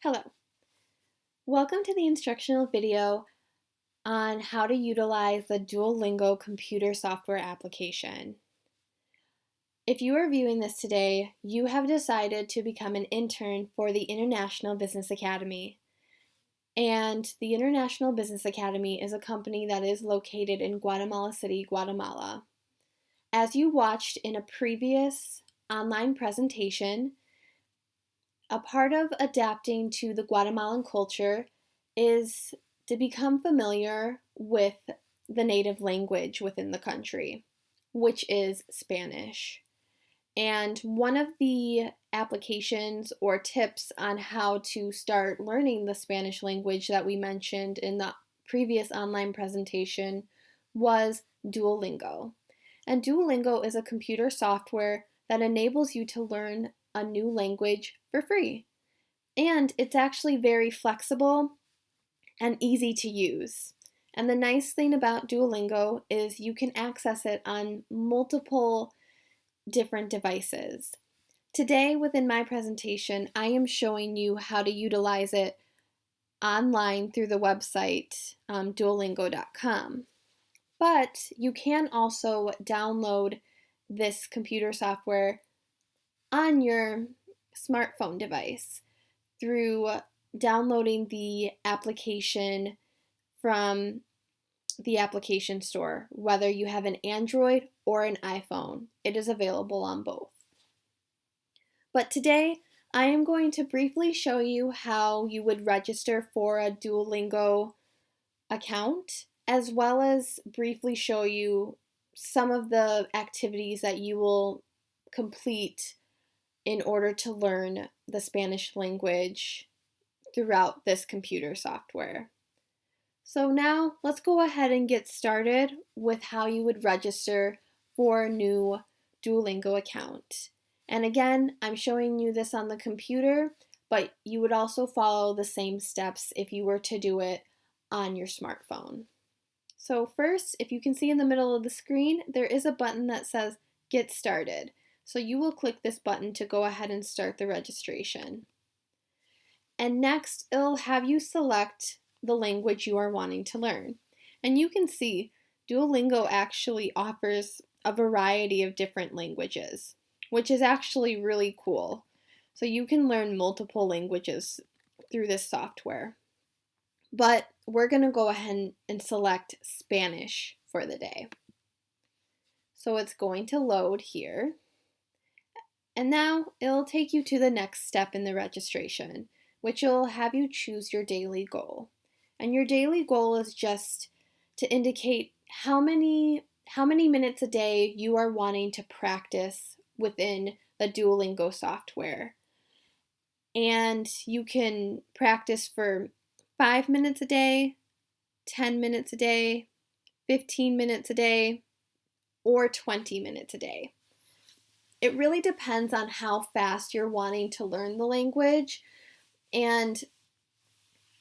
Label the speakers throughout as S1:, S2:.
S1: Hello. Welcome to the instructional video on how to utilize the Duolingo computer software application. If you are viewing this today, you have decided to become an intern for the International Business Academy. And the International Business Academy is a company that is located in Guatemala City, Guatemala. As you watched in a previous online presentation, a part of adapting to the Guatemalan culture is to become familiar with the native language within the country, which is Spanish. And one of the applications or tips on how to start learning the Spanish language that we mentioned in the previous online presentation was Duolingo. And Duolingo is a computer software that enables you to learn a new language for free. And it's actually very flexible and easy to use. And the nice thing about Duolingo is you can access it on multiple different devices. Today, within my presentation, I am showing you how to utilize it online through the website duolingo.com. But you can also download this computer software on your smartphone device through downloading the application from the application store, whether you have an Android or an iPhone. It is available on both. But today, I am going to briefly show you how you would register for a Duolingo account, as well as briefly show you some of the activities that you will complete in order to learn the Spanish language throughout this computer software. So now let's go ahead and get started with how you would register for a new Duolingo account. And again, I'm showing you this on the computer, but you would also follow the same steps if you were to do it on your smartphone. So first, if you can see in the middle of the screen, there is a button that says Get Started. So you will click this button to go ahead and start the registration. And next, it'll have you select the language you are wanting to learn. And you can see Duolingo actually offers a variety of different languages, which is actually really cool. So you can learn multiple languages through this software. But we're going to go ahead and select Spanish for the day. So it's going to load here. And now it'll take you to the next step in the registration, which will have you choose your daily goal. And your daily goal is just to indicate how many minutes a day you are wanting to practice within the Duolingo software. And you can practice for 5 minutes a day, 10 minutes a day, 15 minutes a day, or 20 minutes a day. It really depends on how fast you're wanting to learn the language and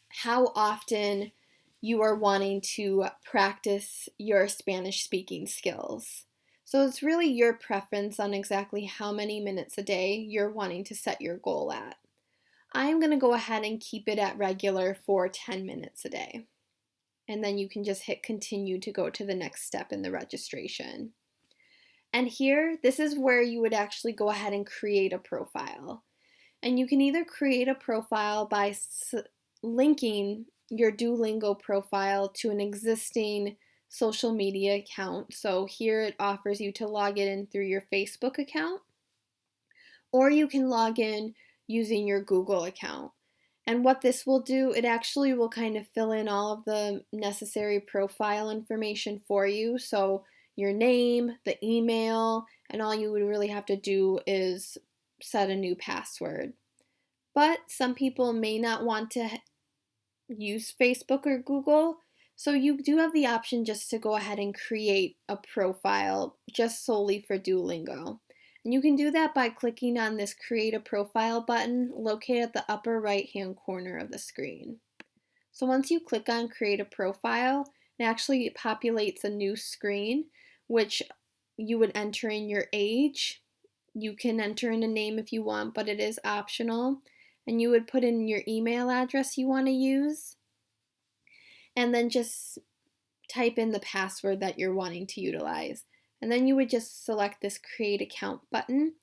S1: how often you are wanting to practice your Spanish speaking skills. So it's really your preference on exactly how many minutes a day you're wanting to set your goal at. I'm going to go ahead and keep it at regular for 10 minutes a day. And then you can just hit continue to go to the next step in the registration. And here, this is where you would actually go ahead and create a profile. And you can either create a profile by linking your Duolingo profile to an existing social media account. So here it offers you to log in through your Facebook account, or you can log in using your Google account. And what this will do, it actually will kind of fill in all of the necessary profile information for you. So your name, the email, and all you would really have to do is set a new password. But some people may not want to use Facebook or Google, so you do have the option just to go ahead and create a profile just solely for Duolingo. And you can do that by clicking on this Create a Profile button located at the upper right-hand corner of the screen. So once you click on Create a Profile, it actually populates a new screen, which you would enter in your age. You can enter in a name if you want, but it is optional. and you would put in your email address you want to use, and then just type in the password that you're wanting to utilize. And then you would just select this Create Account button,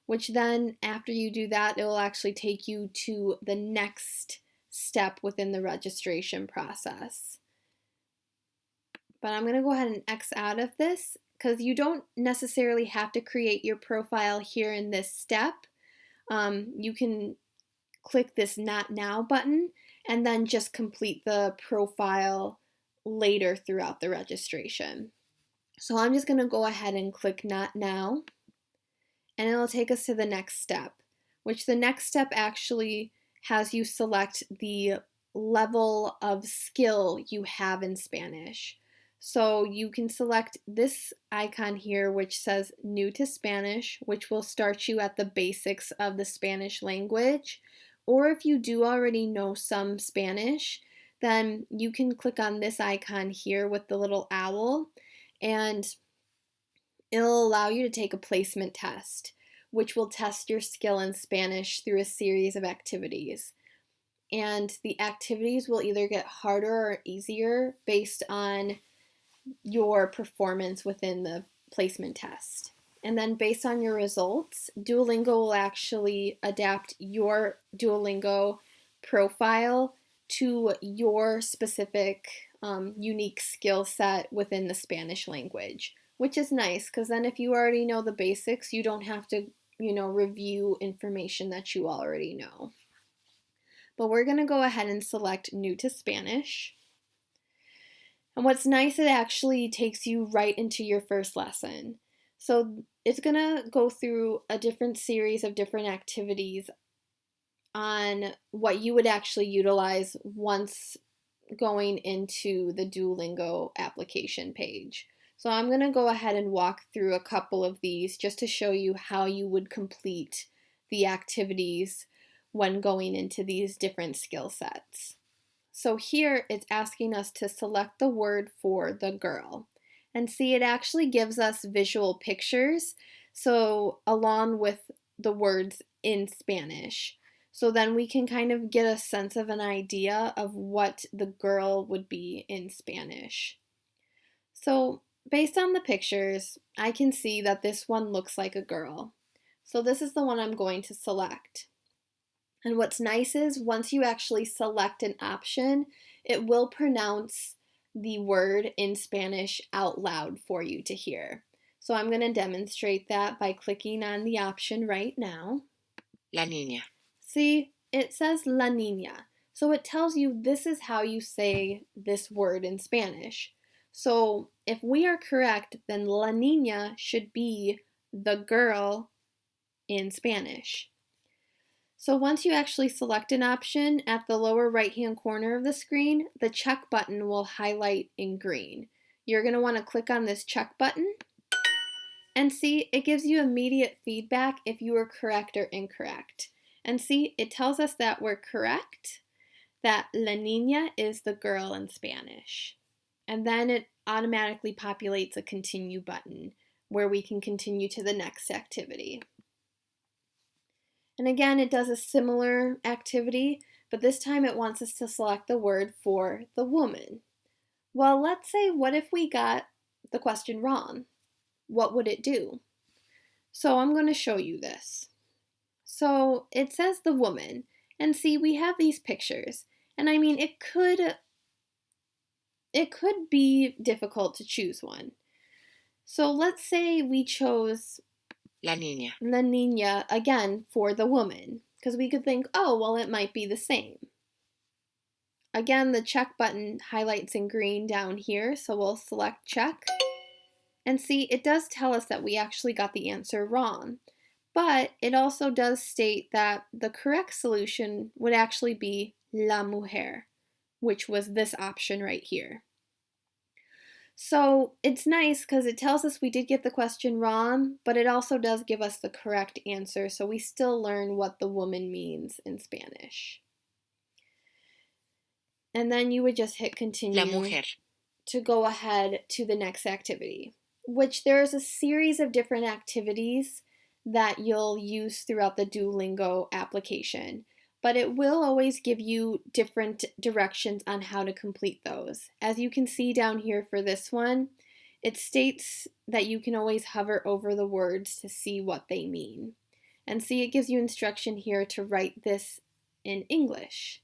S1: which then after you do that, it will actually take you to the next step within the registration process. But I'm going to go ahead and X out of this because you don't necessarily have to create your profile here in this step. You can click this Not Now button and then just complete the profile later throughout the registration. So I'm just going to go ahead and click Not Now, and it'll take us to the next step, which the next step actually has you select the level of skill you have in Spanish. So you can select this icon here which says New to Spanish, which will start you at the basics of the Spanish language. Or if you do already know some Spanish, then you can click on this icon here with the little owl, and it'll allow you to take a placement test, which will test your skill in Spanish through a series of activities. And the activities will either get harder or easier based on your performance within the placement test. And then based on your results, Duolingo will actually adapt your Duolingo profile to your specific unique skill set within the Spanish language, which is nice because then if you already know the basics, you don't have to, review information that you already know. But we're going to go ahead and select New to Spanish. And what's nice, it actually takes you right into your first lesson. So it's going to go through a different series of different activities on what you would actually utilize once going into the Duolingo application page. So I'm going to go ahead and walk through a couple of these just to show you how you would complete the activities when going into these different skill sets. So here it's asking us to select the word for the girl. And see, it actually gives us visual pictures, so along with the words in Spanish. So then we can kind of get a sense of an idea of what the girl would be in Spanish. So based on the pictures, I can see that this one looks like a girl. So this is the one I'm going to select. And what's nice is once you actually select an option, it will pronounce the word in Spanish out loud for you to hear. So I'm going to demonstrate that by clicking on the option right now.
S2: La niña.
S1: See, it says la niña. So it tells you this is how you say this word in Spanish. So if we are correct, then la niña should be the girl in Spanish. So once you actually select an option, at the lower right-hand corner of the screen, the check button will highlight in green. You're going to want to click on this check button, and see, it gives you immediate feedback if you are correct or incorrect. And see, it tells us that we're correct, that la niña is the girl in Spanish. And then it automatically populates a continue button where we can continue to the next activity. And again, it does a similar activity, but this time it wants us to select the word for the woman. Well, let's say, what if we got the question wrong? What would it do? So I'm going to show you this. So it says the woman, and see, we have these pictures, and I mean, it could be difficult to choose one. So let's say we chose
S2: La niña.
S1: La niña again for the woman, because we could think, oh, well, it might be the same. Again, the check button highlights in green down here, so we'll select check. And see, it does tell us that we actually got the answer wrong. But it also does state that the correct solution would actually be la mujer, which was this option right here. So it's nice because it tells us we did get the question wrong, but it also does give us the correct answer, so we still learn what the woman means in Spanish. And then you would just hit continue
S2: La mujer.
S1: to go ahead to the next activity, which there's a series of different activities that you'll use throughout the Duolingo application. but it will always give you different directions on how to complete those. As you can see down here for this one, it states that you can always hover over the words to see what they mean. And see, it gives you instruction here to write this in English.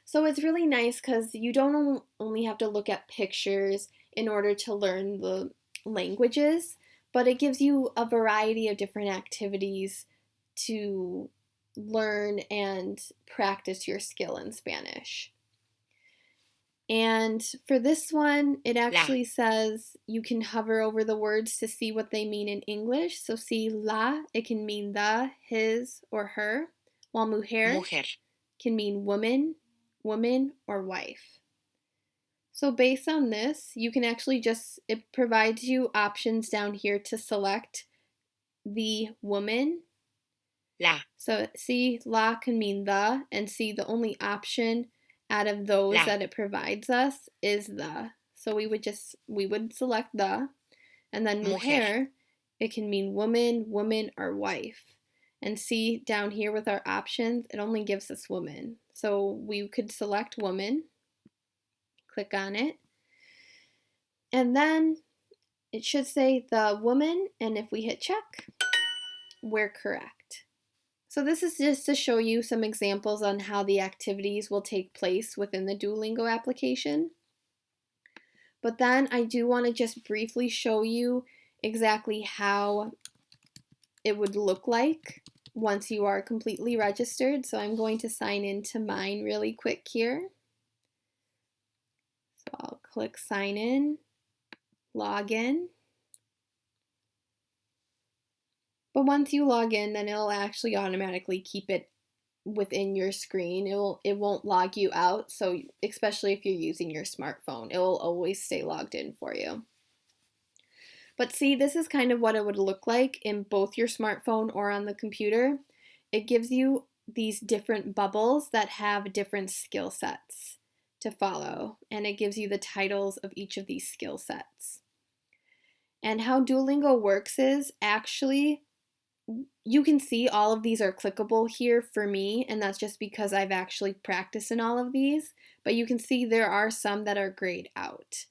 S1: So it's really nice because you don't only have to look at pictures in order to learn the languages, but it gives you a variety of different activities to learn and practice your skill in Spanish. And for this one, it
S2: La,
S1: actually says you can hover over the words to see what they mean in English. So see la, it can mean the, his, or her, while mujer
S2: mujer.
S1: can mean woman, woman, or wife. So based on this, you can actually it provides you options down here to select the woman.
S2: La,
S1: So see, la can mean the, and see the only option out of those
S2: la,
S1: that it provides us is the. So we would select the, and then
S2: mujer.
S1: mujer, it can mean woman, woman, or wife. And see down here with our options, it only gives us woman. So we could select woman, click on it, and then it should say the woman, and if we hit check, we're correct. So this is just to show you some examples on how the activities will take place within the Duolingo application. But then I do want to just briefly show you exactly how it would look like once you are completely registered. So I'm going to sign into mine really quick here. So I'll click sign in, log in. But once you log in, then it'll actually automatically keep it within your screen. It won't log you out, so especially if you're using your smartphone, it will always stay logged in for you. But see, this is kind of what it would look like in both your smartphone or on the computer. It gives you these different bubbles that have different skill sets to follow, and it gives you the titles of each of these skill sets. And how Duolingo works is actually you can see all of these are clickable here for me, and that's just because I've actually practiced in all of these, but you can see there are some that are grayed out.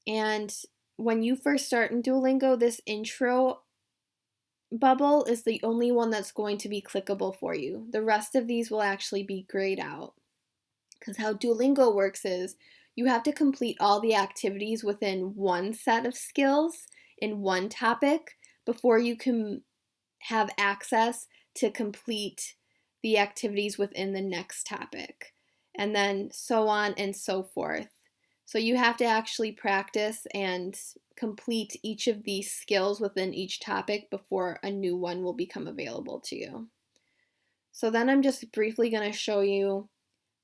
S1: And when you first start in Duolingo, this intro bubble is the only one that's going to be clickable for you. The rest of these will actually be grayed out. Because how Duolingo works is you have to complete all the activities within one set of skills in one topic before you can have access to complete the activities within the next topic, and then so on and so forth. So you have to actually practice and complete each of these skills within each topic before a new one will become available to you. So then I'm just briefly going to show you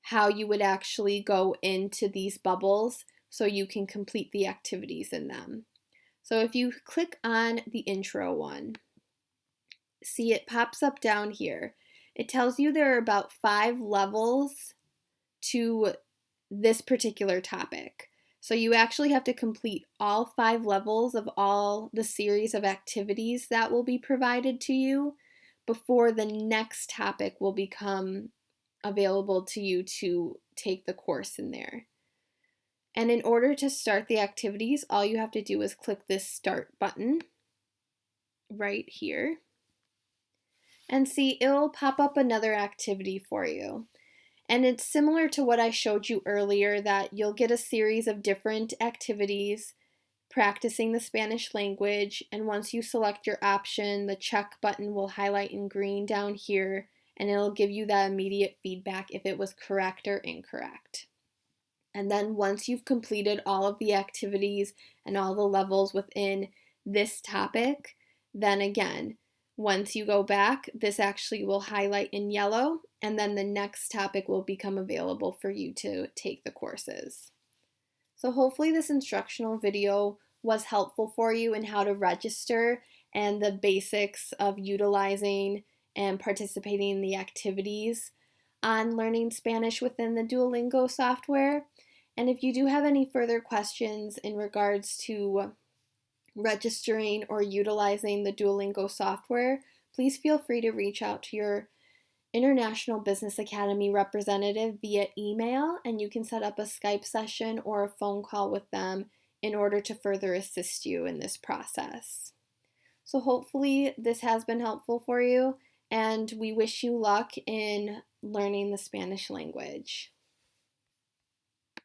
S1: how you would actually go into these bubbles so you can complete the activities in them. So if you click on the intro one, see it pops up down here. It tells you there are about 5 levels to this particular topic. So you actually have to complete all 5 levels of all the series of activities that will be provided to you before the next topic will become available to you to take the course in there. And in order to start the activities, all you have to do is click this start button right here. And see, it'll pop up another activity for you. And it's similar to what I showed you earlier, that you'll get a series of different activities practicing the Spanish language, and once you select your option, the check button will highlight in green down here, and it'll give you that immediate feedback if it was correct or incorrect. And then once you've completed all of the activities and all the levels within this topic, then again, once you go back, this actually will highlight in yellow, and then the next topic will become available for you to take the courses. So hopefully this instructional video was helpful for you in how to register and the basics of utilizing and participating in the activities on learning Spanish within the Duolingo software. And if you do have any further questions in regards to registering or utilizing the Duolingo software, please feel free to reach out to your International Business Academy representative via email, and you can set up a Skype session or a phone call with them in order to further assist you in this process. So hopefully this has been helpful for you, and we wish you luck in learning the Spanish language.